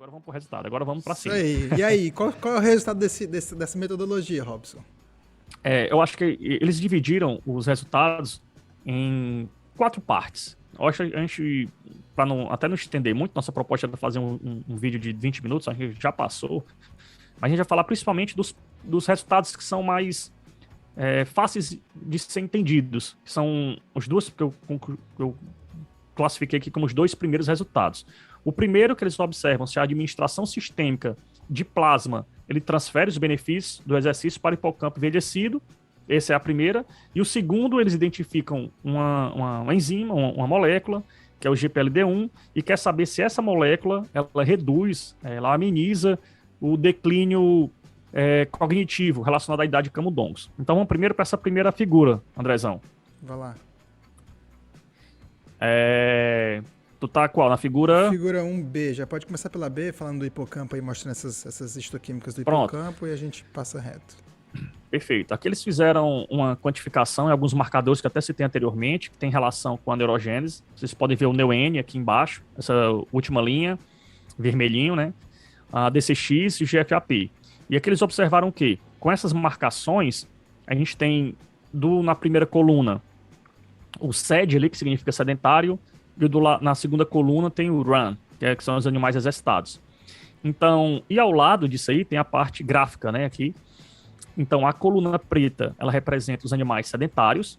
Agora vamos pro resultado, agora vamos para Isso cima. aí. E aí, qual é o resultado dessa metodologia, Robson? Eu acho que eles dividiram os resultados em 4 partes. Eu acho que a gente, para até não estender muito, nossa proposta era fazer um vídeo de 20 minutos, a gente já passou, mas a gente vai falar principalmente dos resultados que são mais fáceis de ser entendidos, que são os dois que eu classifiquei aqui como os 2 primeiros resultados. O primeiro que eles observam se a administração sistêmica de plasma ele transfere os benefícios do exercício para o hipocampo envelhecido. Essa é a primeira. E o segundo, eles identificam uma enzima, uma molécula, que é o GPLD1, e quer saber se essa molécula ela reduz, ela ameniza o declínio cognitivo relacionado à idade de camundongos. Então vamos primeiro para essa primeira figura, Andrezão. Vai lá. Tu tá qual? Na figura... Figura 1B. Já pode começar pela B, falando do hipocampo aí, mostrando essas histoquímicas do Pronto. hipocampo, e a gente passa reto. Perfeito. Aqui eles fizeram uma quantificação em alguns marcadores que até citei anteriormente, que tem relação com a neurogênese. Vocês podem ver o NeuN aqui embaixo, essa última linha, vermelhinho, né? A DCX e o GFAP. E aqui eles observaram que, com essas marcações, a gente tem na primeira coluna o SED ali, que significa sedentário, e na segunda coluna tem o RUN, que são os animais exercitados. Então, e ao lado disso aí tem a parte gráfica, né, aqui. Então, a coluna preta, ela representa os animais sedentários,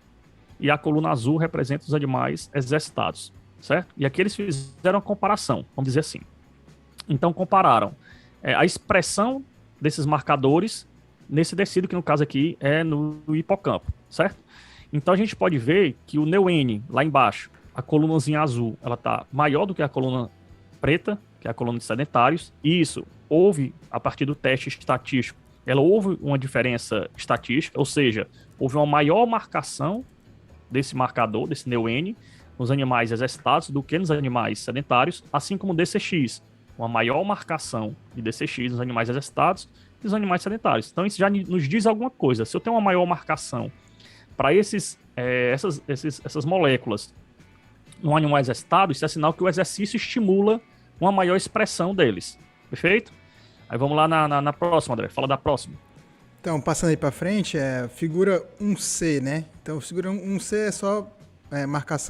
e a coluna azul representa os animais exercitados, certo? E aqui eles fizeram uma comparação, vamos dizer assim. Então, compararam a expressão desses marcadores nesse tecido, que no caso aqui é no hipocampo, certo? Então, a gente pode ver que o NeuN, lá embaixo, a colunazinha azul, ela está maior do que a coluna preta, que é a coluna de sedentários, e isso houve, a partir do teste estatístico, houve uma diferença estatística, ou seja, houve uma maior marcação desse marcador, desse NeuN, nos animais exercitados do que nos animais sedentários, assim como o DCX, uma maior marcação de DCX nos animais exercitados e nos animais sedentários. Então isso já nos diz alguma coisa. Se eu tenho uma maior marcação para essas moléculas no animal exercitado, isso é sinal que o exercício estimula uma maior expressão deles. Perfeito? Aí vamos lá na próxima, André. Fala da próxima. Então, passando aí para frente, figura 1C, né? Então, figura 1C é só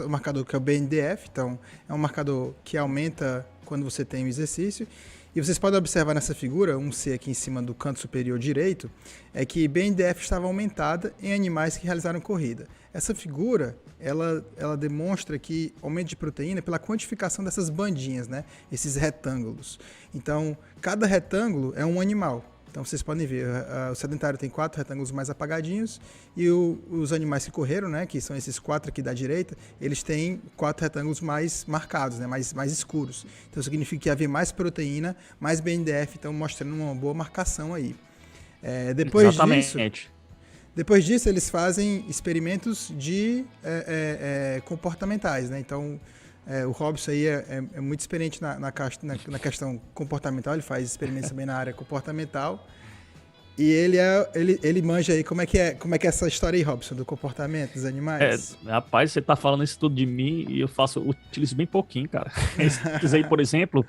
o marcador que é o BNDF. Então, é um marcador que aumenta quando você tem o exercício. E vocês podem observar nessa figura, 1C aqui em cima do canto superior direito, é que BNDF estava aumentada em animais que realizaram corrida. Essa figura, ela demonstra que aumento de proteína pela quantificação dessas bandinhas, né? Esses retângulos. Então, cada retângulo é um animal. Então, vocês podem ver, o sedentário tem 4 retângulos mais apagadinhos e os animais que correram, né, que são esses 4 aqui da direita, eles têm 4 retângulos mais marcados, né, mais escuros. Então, significa que havia mais proteína, mais BNDF, então mostrando uma boa marcação aí. Depois disso, eles fazem experimentos comportamentais, né? Então, o Robson aí é muito experiente na questão comportamental, ele faz experimentos também na área comportamental. E ele manja aí como é que é essa história aí, Robson, do comportamento dos animais. Rapaz, você tá falando isso tudo de mim e eu utilizo bem pouquinho, cara. Esse aí, por exemplo,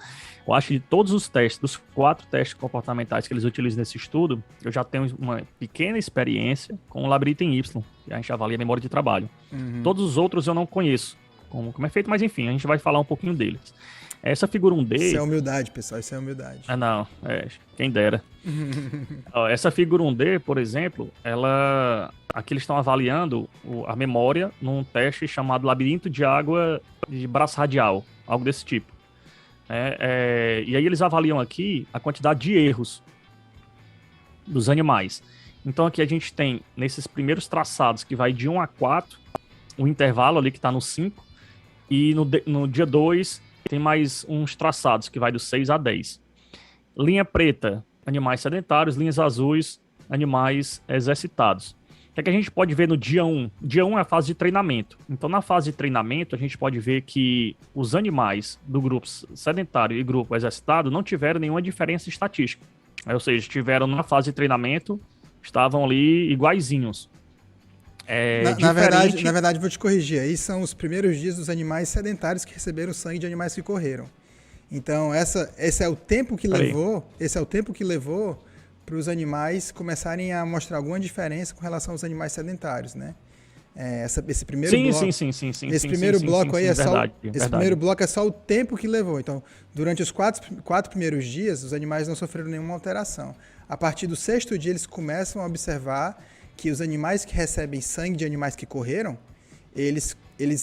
eu acho que de todos os testes, dos 4 testes comportamentais que eles utilizam nesse estudo, eu já tenho uma pequena experiência com o Labyrinthine Y, que a gente avalia a memória de trabalho. Uhum. Todos os outros eu não conheço como é feito, mas enfim, a gente vai falar um pouquinho deles. Essa figura 1D... Isso é humildade, pessoal, isso é humildade. Quem dera. Essa figura 1D, por exemplo, aqui eles estão avaliando a memória num teste chamado Labirinto de Água de Braço Radial, algo desse tipo. E aí eles avaliam aqui a quantidade de erros dos animais. Então aqui a gente tem, nesses primeiros traçados, que vai de 1 a 4, o intervalo ali que está no 5, e no dia 2 tem mais uns traçados que vai do 6 a 10. Linha preta, animais sedentários. Linhas azuis, animais exercitados. O que a gente pode ver no dia 1? Dia 1 é a fase de treinamento. Então, na fase de treinamento, a gente pode ver que os animais do grupo sedentário e grupo exercitado não tiveram nenhuma diferença estatística. Ou seja, estiveram na fase de treinamento, estavam ali iguaizinhos. Na verdade, vou te corrigir. Aí são os primeiros dias dos animais sedentários que receberam sangue de animais que correram. Então, esse é o tempo que Peraí. levou para os animais começarem a mostrar alguma diferença com relação aos animais sedentários, né? Esse primeiro Sim, sim, bloco, sim, sim, sim, esse sim, sim, primeiro sim, sim, bloco aí sim, é só, verdade, esse verdade. primeiro bloco é só o tempo que levou. Então, durante os quatro primeiros dias, os animais não sofreram nenhuma alteração. A partir do sexto dia, eles começam a observar que os animais que recebem sangue de animais que correram, eles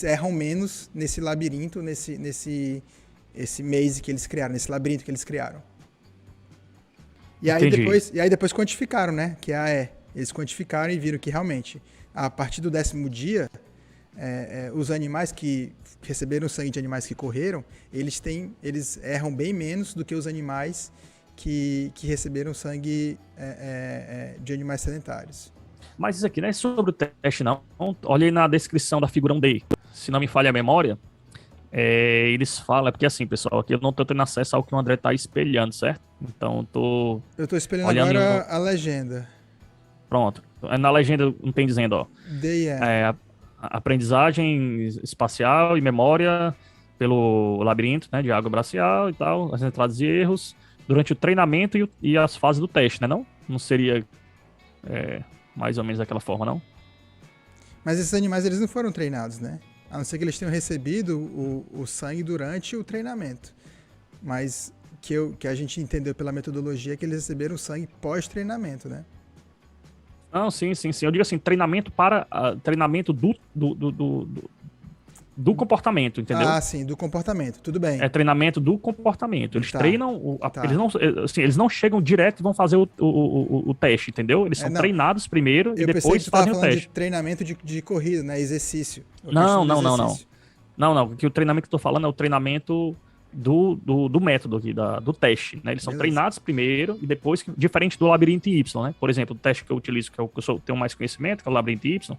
erram menos nesse labirinto, esse maze que eles criaram, nesse labirinto que eles criaram. Entendi. E aí depois quantificaram, né? Que eles quantificaram e viram que realmente, a partir do 10º dia, os animais que receberam sangue de animais que correram, eles erram bem menos do que os animais que receberam sangue de animais sedentários. Mas isso aqui não é sobre o teste, não. Olha aí na descrição da figura 1D. Se não me falha a memória, eles falam, porque assim, pessoal, aqui eu não tô tendo acesso ao que o André tá espelhando, certo? Então, eu tô Eu estou espelhando olhando agora a legenda. Pronto. Na legenda não tem dizendo, ó, DIE. aprendizagem espacial e memória pelo labirinto, né, de água bracial e tal, as entradas e erros durante o treinamento e as fases do teste, né, não? Não seria mais ou menos daquela forma, não? Mas esses animais eles não foram treinados, né? A não ser que eles tenham recebido o sangue durante o treinamento. Mas que a gente entendeu pela metodologia é que eles receberam sangue pós-treinamento, né? Não, sim, sim, sim. Eu digo assim, treinamento treinamento do comportamento, entendeu? Ah, sim, do comportamento. Tudo bem. É treinamento do comportamento. Eles Tá, treinam, tá. eles não chegam direto e vão fazer o teste, entendeu? Eles são Não. treinados primeiro e Eu pensei que depois tu estava fazem o falando de teste. treinamento de corrida, né? Exercício. Não. Não, que o treinamento que eu tô falando é o treinamento do método aqui, do teste, né? Eles são Beleza. treinados primeiro e depois, diferente do labirinto Y, né? Por exemplo, o teste que eu utilizo, que é o que eu tenho mais conhecimento, que é o labirinto Y,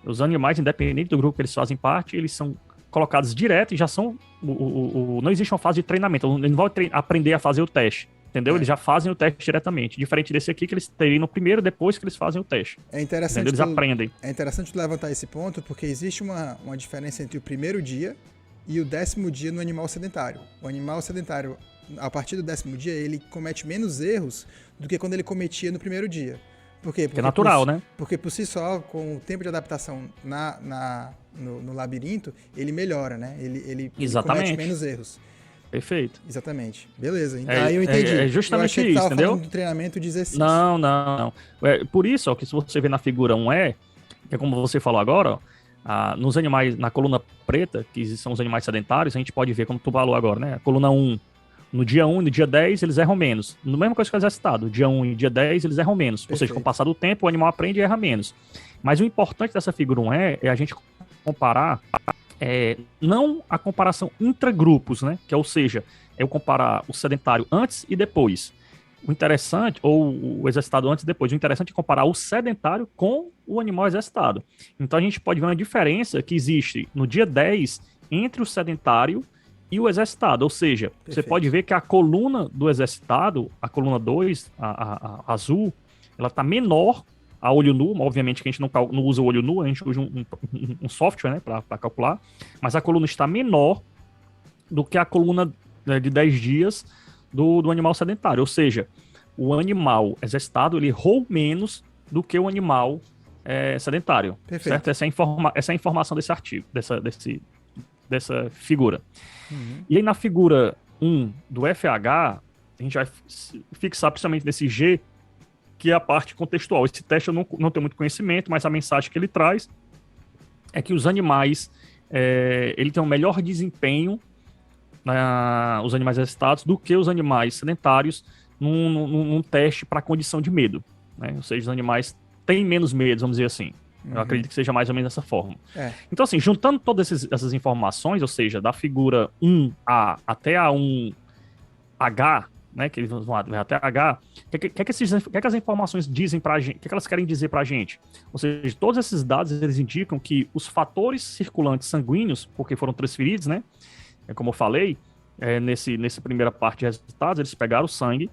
os animais, independente do grupo que eles fazem parte, eles são colocados direto e já são. Não existe uma fase de treinamento. Eles não vão aprender a fazer o teste. Entendeu? Eles já fazem o teste diretamente. Diferente desse aqui, que eles treinam primeiro, depois que eles fazem o teste. É interessante. Entendeu? Eles aprendem. É interessante tu levantar esse ponto, porque existe uma diferença entre o primeiro dia e o 10º dia no animal sedentário. O animal sedentário, a partir do 10º dia, ele comete menos erros do que quando ele cometia no primeiro dia. Por quê? Porque é natural, né? Porque por si só, com o tempo de adaptação no labirinto, ele melhora, né? Ele comete menos erros. Perfeito. Exatamente. Beleza. Aí eu entendi. É justamente eu achei que isso, entendeu? Falando do treinamento de exercício. Não. Por isso, ó, que se você vê na figura 1E, que é como você falou agora, ó, nos animais, na coluna preta, que são os animais sedentários, a gente pode ver, como tu falou agora, né? A coluna 1, no dia 1 e no dia 10, eles erram menos. No mesma coisa que o exercitado, dia 1 e dia 10, eles erram menos. Perfeito. Ou seja, com o passar do tempo, o animal aprende e erra menos. Mas o importante dessa figura 1E é a gente comparar, não a comparação intragrupos, né? Que, ou seja, eu comparar o sedentário antes e depois. O interessante, ou o exercitado antes e depois, o interessante é comparar o sedentário com o animal exercitado. Então a gente pode ver uma diferença que existe no dia 10 entre o sedentário e o exercitado. Ou seja, Perfeito. Você pode ver que a coluna do exercitado, a coluna 2, a azul, ela está menor a olho nu. Obviamente que a gente não usa o olho nu, a gente usa um software, né, para calcular, mas a coluna está menor do que a coluna de 10 dias do animal sedentário. Ou seja, o animal exercitado, ele errou menos do que o animal sedentário. Perfeito. Certo? Essa é a informação desse artigo, dessa figura. Uhum. E aí na figura 1 do FH, a gente vai fixar principalmente nesse G, que é a parte contextual. Esse teste eu não tenho muito conhecimento, mas a mensagem que ele traz é que os animais ele tem um melhor desempenho, os animais exercitados, do que os animais sedentários num teste para condição de medo. Né? Ou seja, os animais têm menos medo, vamos dizer assim. Eu acredito que seja mais ou menos dessa forma. Então, assim, juntando todas essas informações, ou seja, da figura 1A até a 1H, né, que eles vão até H, o que as informações dizem pra gente, o que elas querem dizer pra gente? Ou seja, todos esses dados, eles indicam que os fatores circulantes sanguíneos, porque foram transferidos, né, como eu falei, nessa primeira parte de resultados, eles pegaram o sangue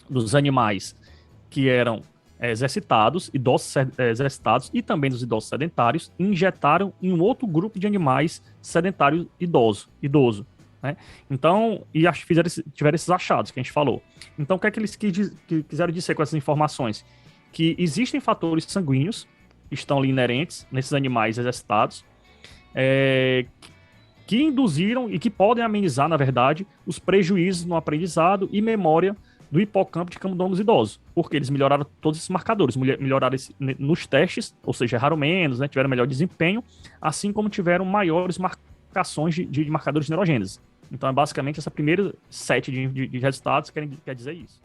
dos animais que eram exercitados, idosos exercitados e também dos idosos sedentários, e injetaram em um outro grupo de animais sedentário idoso. né? Então, tiveram esses achados que a gente falou. Então, o que é que eles quiseram dizer com essas informações? Que existem fatores sanguíneos que estão ali inerentes nesses animais exercitados, que induziram e que podem amenizar, na verdade, os prejuízos no aprendizado e memória do hipocampo de camundongos idosos, porque eles melhoraram todos esses marcadores, melhoraram nos testes, ou seja, erraram menos, né, tiveram melhor desempenho, assim como tiveram maiores marcações de marcadores de neurogênese. Então, é basicamente essa primeira set de resultados quer dizer isso.